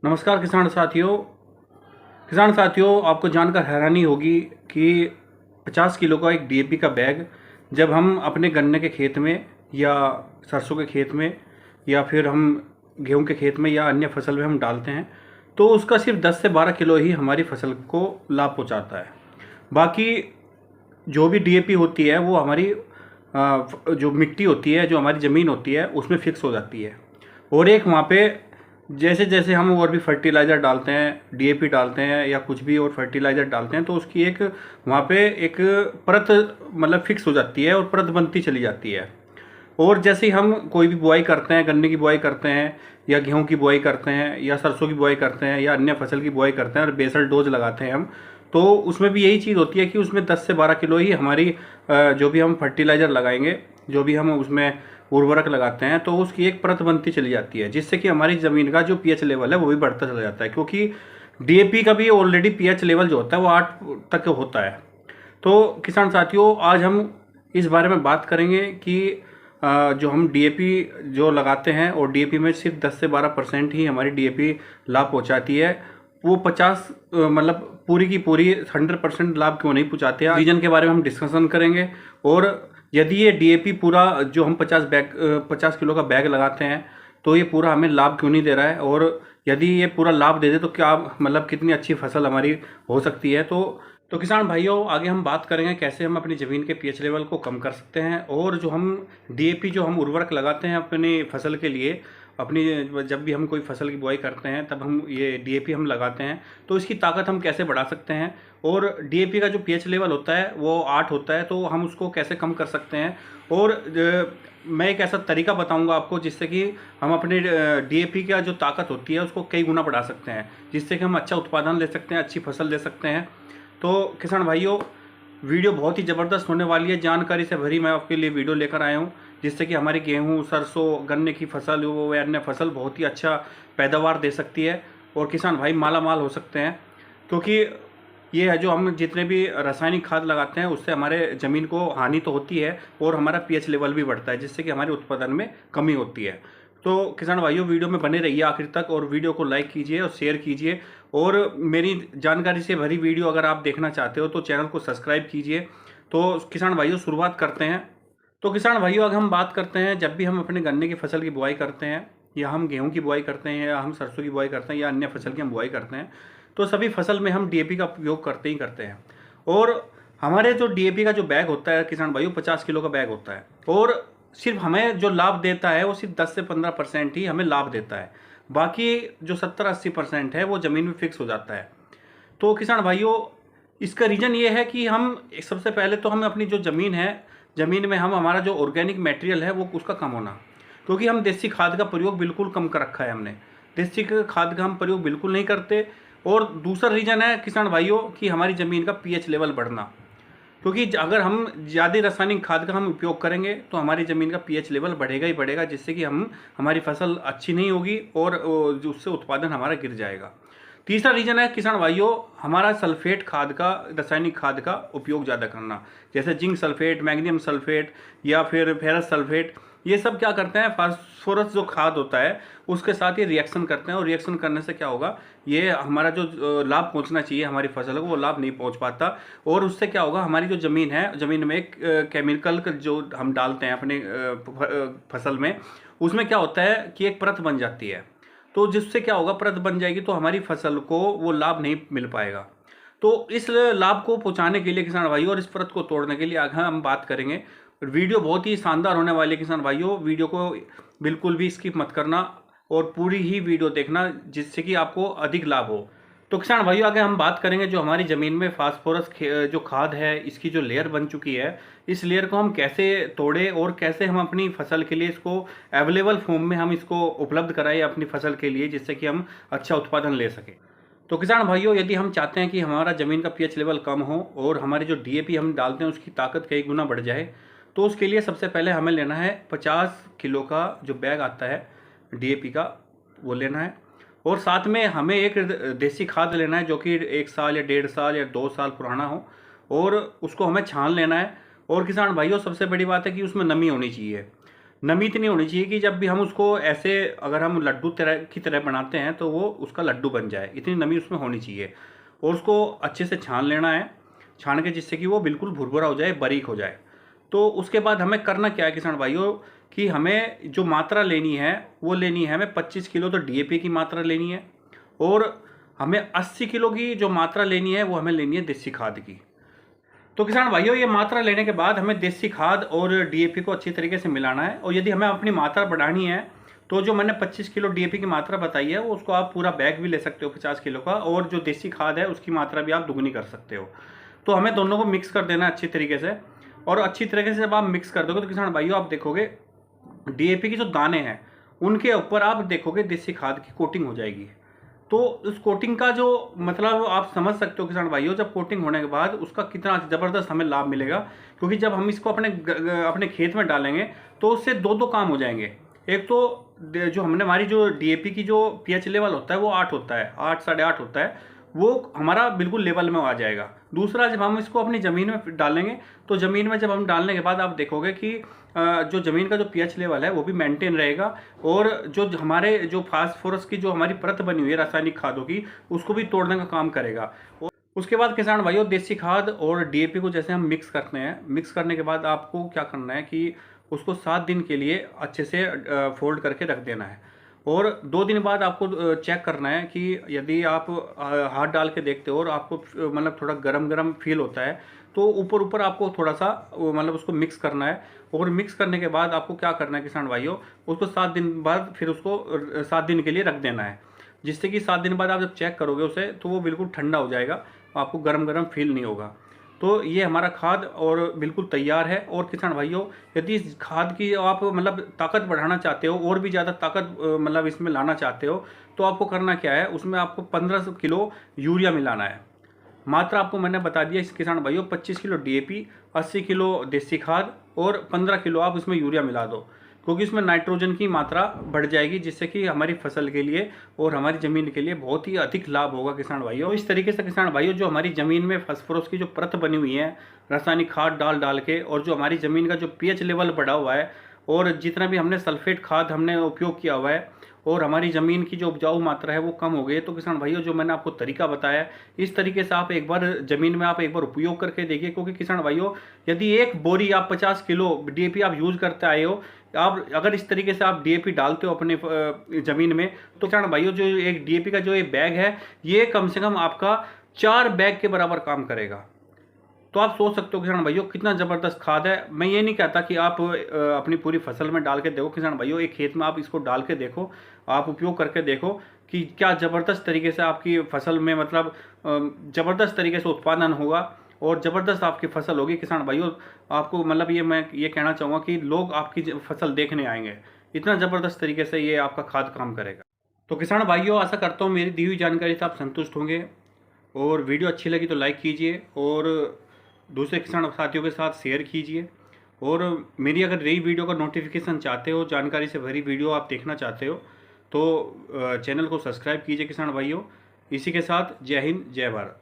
नमस्कार किसान साथियों, आपको जानकर हैरानी होगी कि 50 किलो का एक डीएपी का बैग जब हम अपने गन्ने के खेत में या सरसों के खेत में या फिर हम गेहूं के खेत में या अन्य फसल में हम डालते हैं तो उसका सिर्फ 10 से 12 किलो ही हमारी फसल को लाभ पहुंचाता है। बाकी जो भी डीएपी होती है वो हमारी जो मिट्टी होती है, जो हमारी ज़मीन होती है, उसमें फिक्स हो जाती है। और एक वहाँ पे जैसे जैसे हम और भी फर्टिलाइज़र डालते हैं, डीएपी डालते हैं या कुछ भी और फर्टिलाइज़र डालते हैं तो उसकी एक वहाँ पे एक परत मतलब फिक्स हो जाती है और परत बनती चली जाती है। और जैसे ही हम कोई भी बुआई करते हैं, गन्ने की बुआई करते हैं या गेहूं की बुआई करते हैं या सरसों की बुआई करते हैं या अन्य फसल की बुआई करते हैं और बेसल डोज लगाते हैं हम, तो उसमें भी यही चीज़ होती है कि उसमें 10 से 12 किलो ही हमारी जो भी हम फर्टिलाइज़र लगाएंगे, जो भी हम उसमें उर्वरक लगाते हैं, तो उसकी एक परत बनती चली जाती है, जिससे कि हमारी ज़मीन का जो पीएच लेवल है वो भी बढ़ता चला जाता है। क्योंकि डीएपी का भी ऑलरेडी पीएच लेवल जो होता है वो 8 तक होता है। तो किसान साथियों, आज हम इस बारे में बात करेंगे कि जो हम डीएपी जो लगाते हैं और डीएपी में सिर्फ 10 से 12% ही हमारी डीएपी लाभ पहुंचाती है, वो 50 मतलब पूरी की पूरी 100% लाभ क्यों नहीं पहुंचाते हैं, रीजन के बारे में हम डिस्कशन करेंगे। और यदि ये डीएपी पूरा जो हम 50 किलो का बैग लगाते हैं तो ये पूरा हमें लाभ क्यों नहीं दे रहा है, और यदि ये पूरा लाभ दे दे तो क्या मतलब कितनी अच्छी फसल हमारी हो सकती है। तो किसान भाइयों, आगे हम बात करेंगे कैसे हम अपनी ज़मीन के पीएच लेवल को कम कर सकते हैं, और जो हम डीएपी जो हम उर्वरक लगाते हैं अपनी फसल के लिए, अपनी जब भी हम कोई फसल की बुआई करते हैं तब हम ये डीएपी हम लगाते हैं तो इसकी ताकत हम कैसे बढ़ा सकते हैं। और डीएपी का जो पीएच लेवल होता है वो 8 होता है, तो हम उसको कैसे कम कर सकते हैं। और मैं एक ऐसा तरीका बताऊंगा आपको जिससे कि हम अपने डीएपी का जो ताकत होती है उसको कई गुना बढ़ा सकते हैं, जिससे कि हम अच्छा उत्पादन ले सकते हैं, अच्छी फसल ले सकते हैं। तो किसान भाइयों, वीडियो बहुत ही ज़बरदस्त होने वाली है, जानकारी से भरी मैं आपके लिए वीडियो लेकर आया हूँ, जिससे कि हमारी गेहूँ, सरसों, गन्ने की फसल हो या अन्य फसल बहुत ही अच्छा पैदावार दे सकती है और किसान भाई माला माल हो सकते हैं। क्योंकि ये है जो हम जितने भी रासायनिक खाद लगाते हैं उससे हमारे ज़मीन को हानि तो होती है और हमारा पीएच लेवल भी बढ़ता है, जिससे कि हमारे उत्पादन में कमी होती है। तो किसान भाइयों, वीडियो में बने रहिए आखिर तक और वीडियो को लाइक कीजिए और शेयर कीजिए। और मेरी जानकारी से भरी वीडियो अगर आप देखना चाहते हो तो चैनल को सब्सक्राइब कीजिए। तो किसान भाइयों, शुरुआत करते हैं। तो किसान भाइयों, अगर हम बात करते हैं, जब भी हम अपने गन्ने की फसल की बुआई करते हैं या हम गेहूं की बुआई करते हैं या हम सरसों की बुआई करते हैं या अन्य फसल की हम बुआई करते हैं, तो सभी फसल में हम डीएपी का उपयोग करते ही करते हैं। और हमारे जो डीएपी का जो बैग होता है किसान भाइयों, 50 किलो का बैग होता है, और सिर्फ हमें जो लाभ देता है वो सिर्फ 10 से 15% ही हमें लाभ देता है। बाकी जो 70-80% है वो ज़मीन में फिक्स हो जाता है। तो किसान भाइयों, इसका रीज़न ये है कि हम सबसे पहले तो हम अपनी जो ज़मीन है, ज़मीन में हम हमारा जो ऑर्गेनिक मटेरियल है वो उसका कम होना, क्योंकि हम देसी खाद का प्रयोग बिल्कुल कम कर रखा है हमने। देसी खाद का हम प्रयोग बिल्कुल नहीं करते। और दूसरा रीज़न है किसान भाइयों कि हमारी ज़मीन का पीएच लेवल बढ़ना, क्योंकि अगर हम ज़्यादा रासायनिक खाद का हम उपयोग करेंगे तो हमारी ज़मीन का पीएच लेवल बढ़ेगा ही बढ़ेगा, जिससे कि हमारी फसल अच्छी नहीं होगी और उससे उत्पादन हमारा गिर जाएगा। तीसरा रीज़न है किसान भाइयों, हमारा सल्फेट खाद का, रासायनिक खाद का उपयोग ज़्यादा करना, जैसे जिंक सल्फेट, मैग्नीशियम सल्फेट या फिर फेरस सल्फेट। ये सब क्या करते हैं, फास्फोरस जो खाद होता है उसके साथ ये रिएक्शन करते हैं, और रिएक्शन करने से क्या होगा, ये हमारा जो लाभ पहुंचना चाहिए हमारी फसल को वो लाभ नहीं पहुंच पाता। और उससे क्या होगा, हमारी जो ज़मीन है, ज़मीन में एक केमिकल जो हम डालते हैं अपने फसल में, उसमें क्या होता है कि एक परत बन जाती है। तो जिससे क्या होगा, परत बन जाएगी तो हमारी फसल को वो लाभ नहीं मिल पाएगा। तो इस लाभ को पहुंचाने के लिए किसान भाइयों और इस परत को तोड़ने के लिए आगे हम बात करेंगे। वीडियो बहुत ही शानदार होने वाली है किसान भाइयों, वीडियो को बिल्कुल भी स्किप मत करना और पूरी ही वीडियो देखना, जिससे कि आपको अधिक लाभ हो। तो किसान भाइयों, आगे हम बात करेंगे जो हमारी ज़मीन में फास्फोरस जो खाद है, इसकी जो लेयर बन चुकी है, इस लेयर को हम कैसे तोड़े और कैसे हम अपनी फसल के लिए इसको अवेलेबल फॉर्म में हम इसको उपलब्ध कराएं अपनी फसल के लिए, जिससे कि हम अच्छा उत्पादन ले सकें। तो किसान भाइयों, यदि हम चाहते हैं कि हमारा ज़मीन का पीएच लेवल कम हो और हमारी जो डीएपी हम डालते हैं उसकी ताकत कई गुना बढ़ जाए, तो उसके लिए सबसे पहले हमें लेना है 50 किलो का जो बैग आता है डीएपी का, वो लेना है। और साथ में हमें एक देसी खाद लेना है जो कि 1 साल या 1.5 साल या 2 साल पुराना हो, और उसको हमें छान लेना है। और किसान भाइयों, सबसे बड़ी बात है कि उसमें नमी होनी चाहिए। नमी इतनी होनी चाहिए कि जब भी हम उसको ऐसे अगर हम लड्डू तरह की तरह बनाते हैं तो वो उसका लड्डू बन जाए, इतनी नमी उसमें होनी चाहिए। और उसको अच्छे से छान लेना है, छान के जिससे कि वो बिल्कुल भुरभुरा हो जाए, बारीक हो जाए। तो उसके बाद हमें करना क्या है किसान भाइयों, कि हमें जो मात्रा लेनी है वो लेनी है हमें 25 किलो तो डीएपी की मात्रा लेनी है, और हमें 80 किलो की जो मात्रा लेनी है वो हमें लेनी है देसी खाद की। तो किसान भाइयों, ये मात्रा लेने के बाद हमें देसी खाद और डीएपी को अच्छी तरीके से मिलाना है। और यदि हमें अपनी मात्रा बढ़ानी है तो जो मैंने 25 किलो डीएपी की मात्रा बताई है वो उसको आप पूरा बैग भी ले सकते हो 50 किलो का, और जो देसी खाद है उसकी मात्रा भी आप दुगनी कर सकते हो। तो हमें दोनों को मिक्स कर देना है अच्छी तरीके से। और अच्छी तरीके से जब आप मिक्स कर दोगे तो किसान भाइयों आप देखोगे डीएपी के जो दाने हैं उनके ऊपर आप देखोगे देसी खाद की कोटिंग हो जाएगी। तो उस कोटिंग का जो मतलब आप समझ सकते हो किसान भाइयों, जब कोटिंग होने के बाद उसका कितना ज़बरदस्त हमें लाभ मिलेगा। क्योंकि जब हम इसको अपने खेत में डालेंगे तो उससे दो दो काम हो जाएंगे। एक तो जो हमने हमारी जो डीएपी की जो पीएच लेवल होता है वो 8 होता है, 8 8.5 होता है, वो हमारा बिल्कुल लेवल में आ जाएगा। दूसरा, जब हम इसको अपनी ज़मीन में डालेंगे तो ज़मीन में जब हम डालने के बाद आप देखोगे कि जो ज़मीन का जो पीएच लेवल है वो भी मेंटेन रहेगा, और जो हमारे जो फास्फोरस की जो हमारी परत बनी हुई है रासायनिक खादों की, उसको भी तोड़ने का काम करेगा। और उसके बाद किसान भाइयों, देसी खाद और डीएपी को जैसे हम मिक्स करते हैं, मिक्स करने के बाद आपको क्या करना है कि उसको 7 दिन के लिए अच्छे से फोल्ड करके रख देना है। और 2 दिन बाद आपको चेक करना है कि यदि आप हाथ डाल के देखते हो और आपको मतलब थोड़ा गरम गरम फील होता है तो ऊपर ऊपर आपको थोड़ा सा मतलब उसको मिक्स करना है। और मिक्स करने के बाद आपको क्या करना है किसान भाइयों, उसको 7 दिन बाद फिर उसको 7 दिन के लिए रख देना है, जिससे कि 7 दिन बाद आप जब चेक करोगे उसे तो वो बिल्कुल ठंडा हो जाएगा, आपको गरम गरम फील नहीं होगा। तो ये हमारा खाद और बिल्कुल तैयार है। और किसान भाइयों, यदि इस खाद की आप मतलब ताकत बढ़ाना चाहते हो और भी ज़्यादा ताकत मतलब इसमें लाना चाहते हो तो आपको करना क्या है, उसमें आपको 15 किलो यूरिया मिलाना है। मात्रा आपको मैंने बता दिया इस किसान भाइयों, 25 किलो डीएपी, 80 किलो देसी खाद और 15 किलो आप इसमें यूरिया मिला दो, क्योंकि इसमें नाइट्रोजन की मात्रा बढ़ जाएगी, जिससे कि हमारी फसल के लिए और हमारी ज़मीन के लिए बहुत ही अधिक लाभ होगा किसान भाइयों। तो इस तरीके से किसान भाइयों, जो हमारी ज़मीन में फास्फोरस की जो परत बनी हुई है रासायनिक खाद डाल डाल के, और जो हमारी ज़मीन का जो पीएच लेवल बढ़ा हुआ है, और जितना भी हमने सल्फेट खाद हमने उपयोग किया हुआ है, और हमारी ज़मीन की जो उपजाऊ मात्रा है वो कम हो गई है। तो किसान भाइयों, जो मैंने आपको तरीका बताया इस तरीके से आप एक बार ज़मीन में आप एक बार उपयोग करके देखिए। क्योंकि किसान भाइयों, यदि एक बोरी आप 50 किलो डीएपी आप यूज़ करते आए हो, आप अगर इस तरीके से आप डीएपी डालते हो अपने ज़मीन में, तो किसान भाइयों जो एक डीएपी का जो ये बैग है ये कम से कम आपका 4 बैग के बराबर काम करेगा। तो आप सोच सकते हो किसान भाइयों कितना ज़बरदस्त खाद है। मैं ये नहीं कहता कि आप अपनी पूरी फसल में डाल के देखो किसान भाइयों, एक खेत में आप इसको डाल के देखो, आप उपयोग करके देखो कि क्या ज़बरदस्त तरीके से आपकी फसल में मतलब ज़बरदस्त तरीके से उत्पादन होगा और ज़बरदस्त आपकी फसल होगी किसान भाइयों। आपको मतलब मैं ये कहना चाहूँगा कि लोग आपकी फसल देखने आएंगे, इतना ज़बरदस्त तरीके से ये आपका खाद काम करेगा। तो किसान भाइयों, आशा करता हूँ मेरी दी हुई जानकारी से आप संतुष्ट होंगे, और वीडियो अच्छी लगी तो लाइक कीजिए और दूसरे किसान साथियों के साथ शेयर कीजिए। और मेरी अगर नई वीडियो का नोटिफिकेशन चाहते हो, जानकारी से भरी वीडियो आप देखना चाहते हो, तो चैनल को सब्सक्राइब कीजिए किसान भाइयों। इसी के साथ जय हिंद, जय भारत।